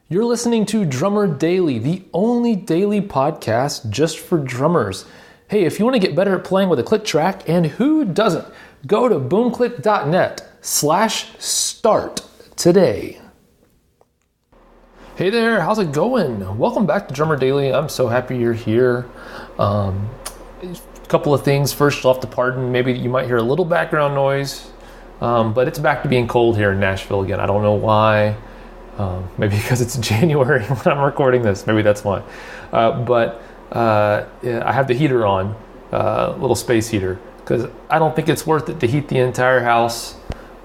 You're listening to Drummer Daily, the only daily podcast just for drummers. Hey, if you want to get better at playing with a click track, and who doesn't, go to boomclick.net/start today. Hey there, how's it going? Welcome back to Drummer Daily. I'm so happy you're here. A couple of things. First off, to pardon, maybe you might hear a little background noise, but it's back to being cold here in Nashville again. I don't know why. Maybe because it's January when I'm recording this. Maybe that's why. But I have the heater on, little space heater, because I don't think it's worth it to heat the entire house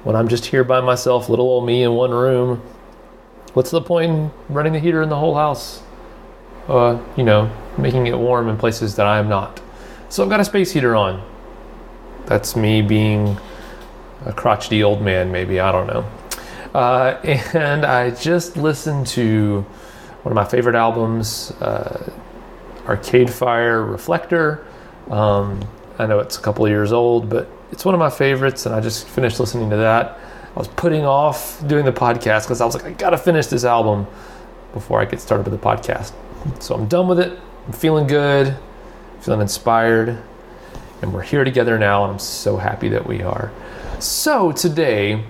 when I'm just here by myself, little old me in one room. What's the point in running the heater in the whole house? Making it warm in places that I am not. So I've got a space heater on. That's me being a crotchety old man, maybe. I don't know. And I just listened to one of my favorite albums, Arcade Fire, Reflector. I know it's a couple of years old, but it's one of my favorites, and I just finished listening to that. I was putting off doing the podcast because I was like, I gotta finish this album before I get started with the podcast. So I'm done with it. I'm feeling good, feeling inspired, and we're here together now, and I'm so happy that we are. So today,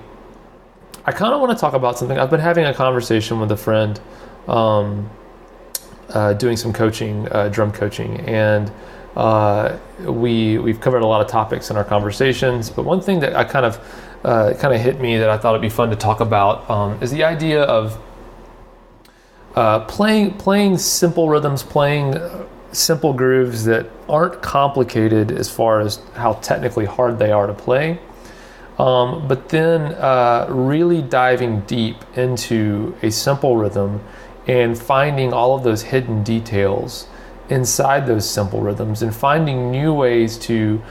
I kind of want to talk about something. I've been having a conversation with a friend, doing some coaching, drum coaching, and we've covered a lot of topics in our conversations. But one thing that I kind of hit me that I thought it'd be fun to talk about is the idea of playing simple rhythms, playing simple grooves that aren't complicated as far as how technically hard they are to play. But then really diving deep into a simple rhythm and finding all of those hidden details inside those simple rhythms and finding new ways to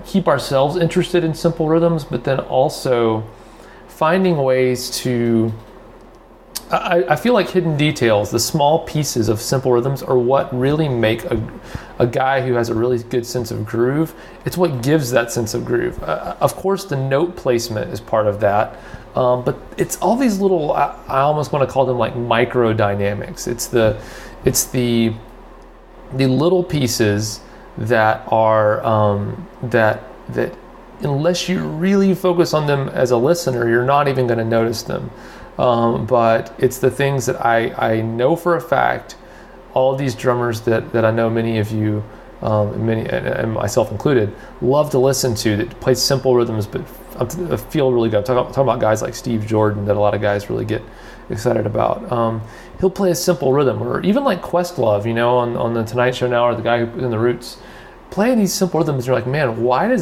keep ourselves interested in simple rhythms, but then also finding ways to... I feel like hidden details, the small pieces of simple rhythms, are what really make a guy who has a really good sense of groove. It's what gives that sense of groove. Of course, the note placement is part of that, but it's all these little, I almost want to call them like micro dynamics. It's the little pieces that are that unless you really focus on them as a listener, you're not even going to notice them. But it's the things that I know for a fact, all of these drummers that I know many of you, many and myself included, love to listen to, that play simple rhythms but I feel really good. I'm talking about guys like Steve Jordan that a lot of guys really get excited about. He'll play a simple rhythm, or even like Questlove, on the Tonight Show now, or the guy who's in the Roots, playing these simple rhythms. You're like, man, why do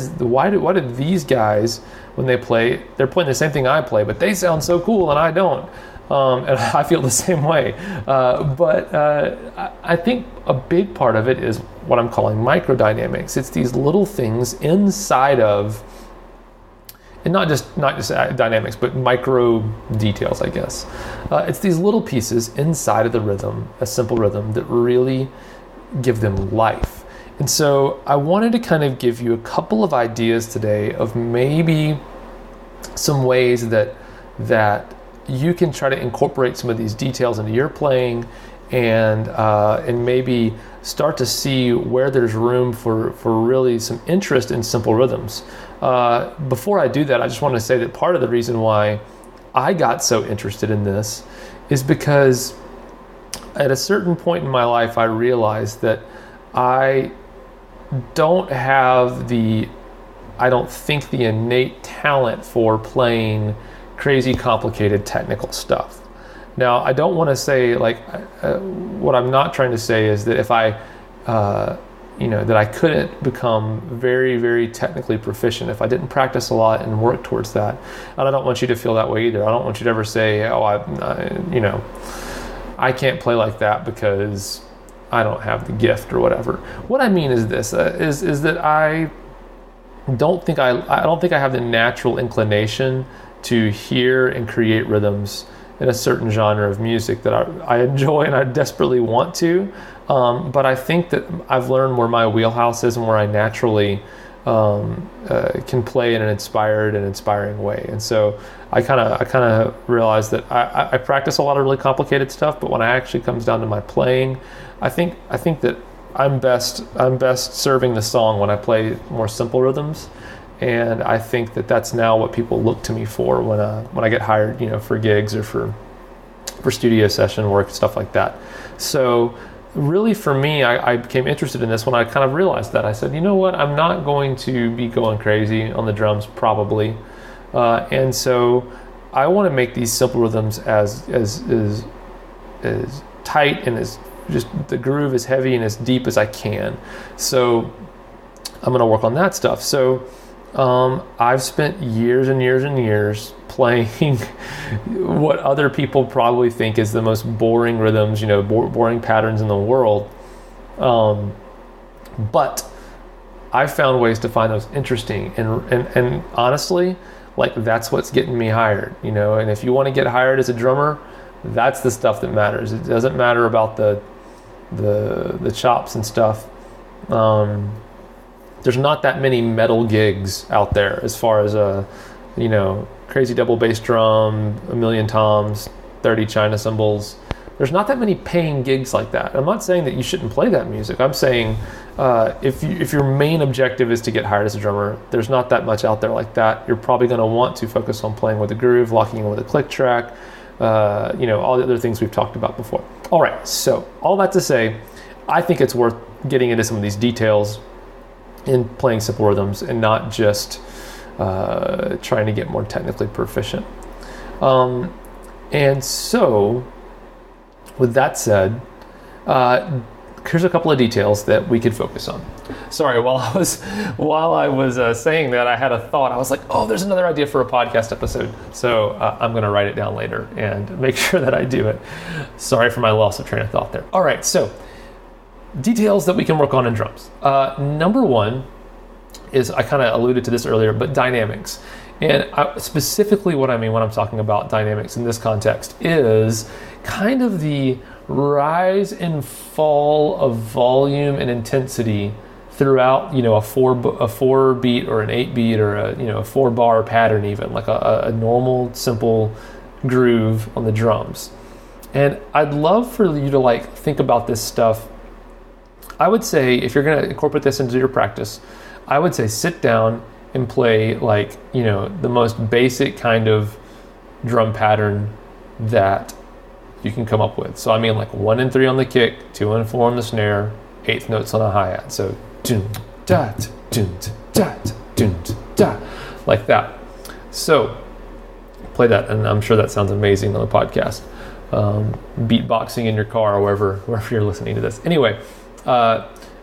these guys, when they play, they're playing the same thing I play, but they sound so cool and I don't. And I feel the same way. But I think a big part of it is what I'm calling microdynamics. It's these little things inside of, and not just dynamics, but micro details, I guess. It's these little pieces inside of the rhythm, a simple rhythm, that really give them life. And so I wanted to kind of give you a couple of ideas today of maybe some ways that you can try to incorporate some of these details into your playing, and maybe start to see where there's room for really some interest in simple rhythms. Before I do that, I just want to say that part of the reason why I got so interested in this is because at a certain point in my life, I realized that I don't think the innate talent for playing crazy complicated technical stuff. Now, I don't want to say what I'm not trying to say is that if I that I couldn't become very, very technically proficient if I didn't practice a lot and work towards that. And I don't want you to feel that way either. I don't want you to ever say, I can't play like that because I don't have the gift or whatever. What I mean is this: is that I don't think I have the natural inclination to hear and create rhythms in a certain genre of music that I enjoy and I desperately want to. But I think that I've learned where my wheelhouse is and where I naturally can play in an inspired and inspiring way. And so I kind of realized that I practice a lot of really complicated stuff, but when it actually comes down to my playing, I think that I'm best serving the song when I play more simple rhythms. And I think that that's now what people look to me for when I get hired, for gigs or for studio session work, stuff like that. So really for me, I became interested in this when I kind of realized that. I said, you know what, I'm not going to be going crazy on the drums probably. And so I want to make these simple rhythms as tight and as just the groove as heavy and as deep as I can. So I'm going to work on that stuff. So I've spent years and years and years playing what other people probably think is the most boring rhythms, boring patterns in the world. But I've found ways to find those interesting. And honestly, like that's what's getting me hired, and if you want to get hired as a drummer, that's the stuff that matters. It doesn't matter about the chops and stuff. There's not that many metal gigs out there as far as crazy double bass drum, a million toms, 30 China cymbals. There's not that many paying gigs like that. I'm not saying that you shouldn't play that music. I'm saying if your main objective is to get hired as a drummer, there's not that much out there like that. You're probably going to want to focus on playing with a groove, locking in with a click track, all the other things we've talked about before. All right, so all that to say, I think it's worth getting into some of these details in playing simple rhythms and not just trying to get more technically proficient. And so, with that said, here's a couple of details that we could focus on. Sorry, while I was saying that, I had a thought. I was like, oh, there's another idea for a podcast episode. So I'm going to write it down later and make sure that I do it. Sorry for my loss of train of thought there. All right, so details that we can work on in drums. Number one is, I kind of alluded to this earlier, but dynamics. And specifically what I mean when I'm talking about dynamics in this context is kind of the rise and fall of volume and intensity throughout, a four beat or an 8 beat or a 4 bar pattern, even like a normal simple groove on the drums. And I'd love for you to think about this stuff. I would say if you're going to incorporate this into your practice, I would say sit down and play the most basic kind of drum pattern that you can come up with. So I mean 1 and 3 on the kick, 2 and 4 on the snare, 8th notes on a hi-hat. So dun da dun da dun da, like that. So play that, and I'm sure that sounds amazing on the podcast. Beatboxing in your car or wherever you're listening to this. Anyway,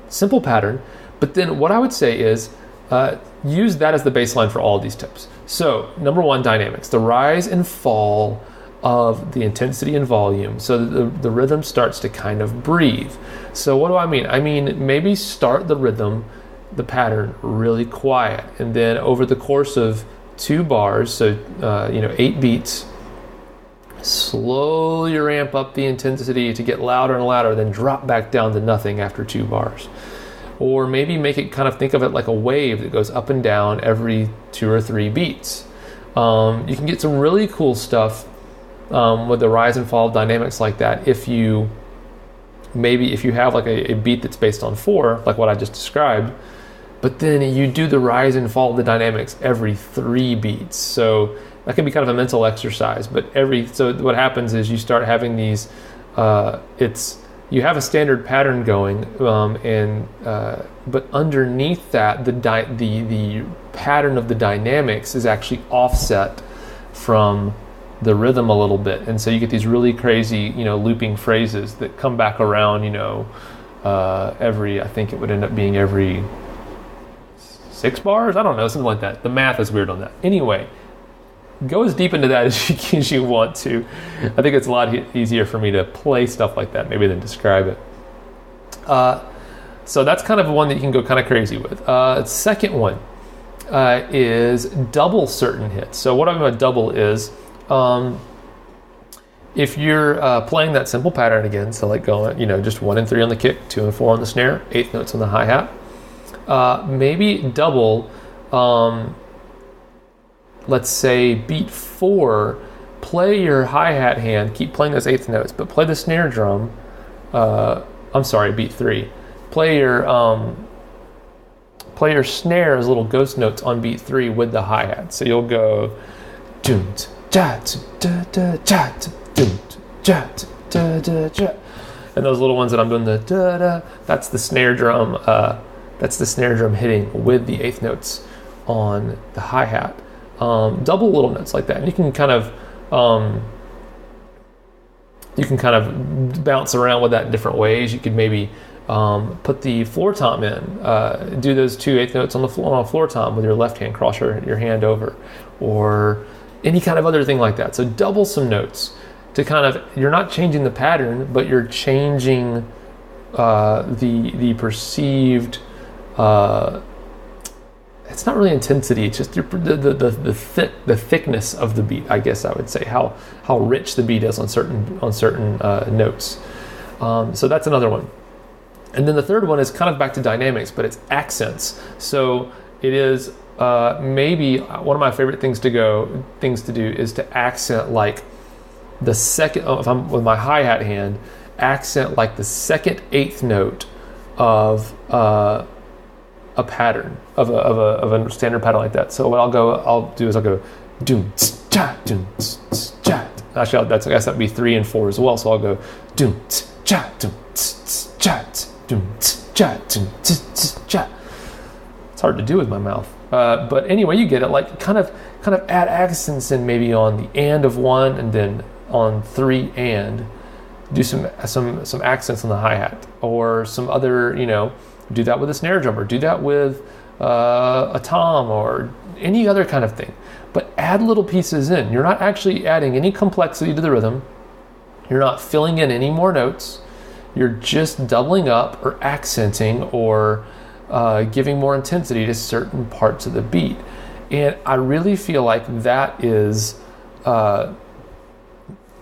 simple pattern. But then what I would say is use that as the baseline for all of these tips. So number one, dynamics, the rise and fall of the intensity and volume, so the rhythm starts to kind of breathe. So what do I mean? I mean, maybe start the rhythm, the pattern, really quiet, and then over the course of 2 bars, so 8 beats, slowly ramp up the intensity to get louder and louder, then drop back down to nothing after 2 bars. Or maybe make it think of it like a wave that goes up and down every 2 or 3 beats. You can get some really cool stuff with the rise and fall of dynamics like that if you have a beat that's based on 4, like what I just described, but then you do the rise and fall of the dynamics every 3 beats. So that can be kind of a mental exercise, but so what happens is you start having these, you have a standard pattern going, but underneath that, the pattern of the dynamics is actually offset from the rhythm a little bit, and so you get these really crazy, looping phrases that come back around, I think it would end up being every 6 bars. I don't know, something like that. The math is weird on that. Anyway, go as deep into that as you want to. I think it's a lot easier for me to play stuff like that maybe than describe it. So that's kind of one that you can go kind of crazy with. Second one is double certain hits. So what I mean by double is if you're playing that simple pattern again, so going, just 1 and 3 on the kick, 2 and 4 on the snare, 8th notes on the hi-hat, maybe double, let's say beat 4, play your hi-hat hand, keep playing those eighth notes, but play the snare drum. Beat 3. Play your snare as little ghost notes on beat 3 with the hi-hat. So you'll go and those little ones that I'm doing the da da, that's the snare drum. That's the snare drum hitting with the eighth notes on the hi-hat. Double little notes like that, and you can kind of bounce around with that in different ways. You could maybe put the floor tom in, do those 2 eighth notes on the floor tom with your left hand, cross your hand over, or any kind of other thing like that. So double some notes to you're not changing the pattern, but you're changing the perceived. It's not really intensity. It's just the thickness of the beat. I guess I would say how rich the beat is on certain notes. So that's another one. And then the third one is kind of back to dynamics, but it's accents. So it is maybe one of my favorite things to do is to accent like the second. If I'm with my hi-hat hand, accent like the second eighth note of a pattern of a standard pattern like that. So what I'll do is I'll go doom cha doom cha. Actually, I guess that'd be 3 and 4 as well. So I'll go doom cha doom cha doom cha doom cha. It's hard to do with my mouth, but anyway, you get it. Like kind of add accents in maybe on the and of 1 and then on 3 and do some accents on the hi-hat or some other, do that with a snare drum or do that with a tom or any other kind of thing. But add little pieces in. You're not actually adding any complexity to the rhythm. You're not filling in any more notes. You're just doubling up or accenting or giving more intensity to certain parts of the beat. And I really feel like that is a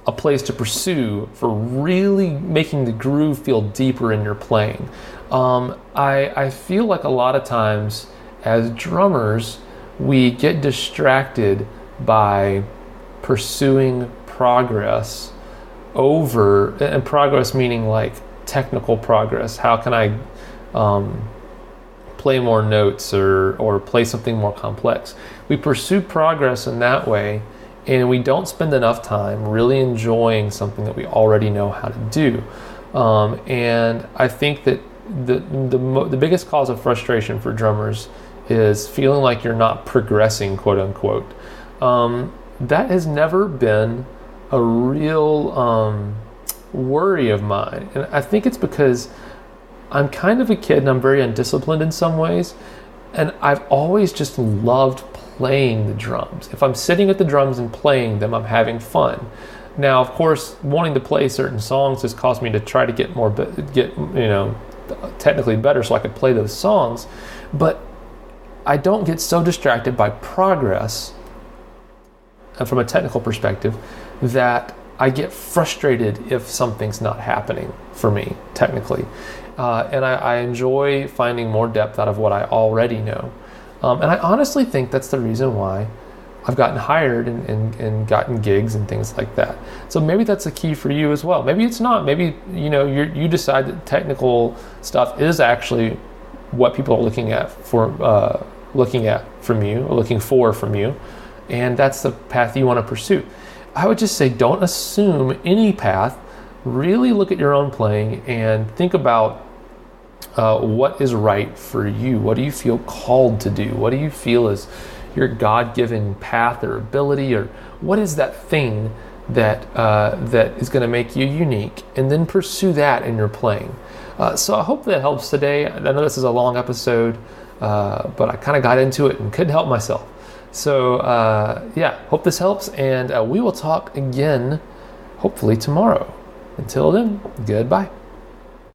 place to pursue for really making the groove feel deeper in your playing. I feel like a lot of times as drummers, we get distracted by pursuing progress and progress meaning like technical progress. How can I play more notes or play something more complex? We pursue progress in that way, and we don't spend enough time really enjoying something that we already know how to do. And I think that the biggest cause of frustration for drummers is feeling like you're not progressing, quote unquote. That has never been a real worry of mine. And I think it's because I'm kind of a kid and I'm very undisciplined in some ways. And I've always just loved playing the drums. If I'm sitting at the drums and playing them, I'm having fun. Now, of course, wanting to play certain songs has caused me to try to get technically better so I could play those songs. But I don't get so distracted by progress from a technical perspective that I get frustrated if something's not happening for me technically. And I enjoy finding more depth out of what I already know. And I honestly think that's the reason why I've gotten hired and gotten gigs and things like that. So maybe that's a key for you as well. Maybe it's not. Maybe you decide that technical stuff is actually what people are looking for from you, and that's the path you want to pursue. I would just say don't assume any path. Really look at your own playing and think about what is right for you. What do you feel called to do? What do you feel is your God-given path or ability, or what is that thing that is going to make you unique? And then pursue that in your playing. So I hope that helps today. I know this is a long episode, but I kind of got into it and couldn't help myself. So hope this helps, and we will talk again hopefully tomorrow. Until then, goodbye.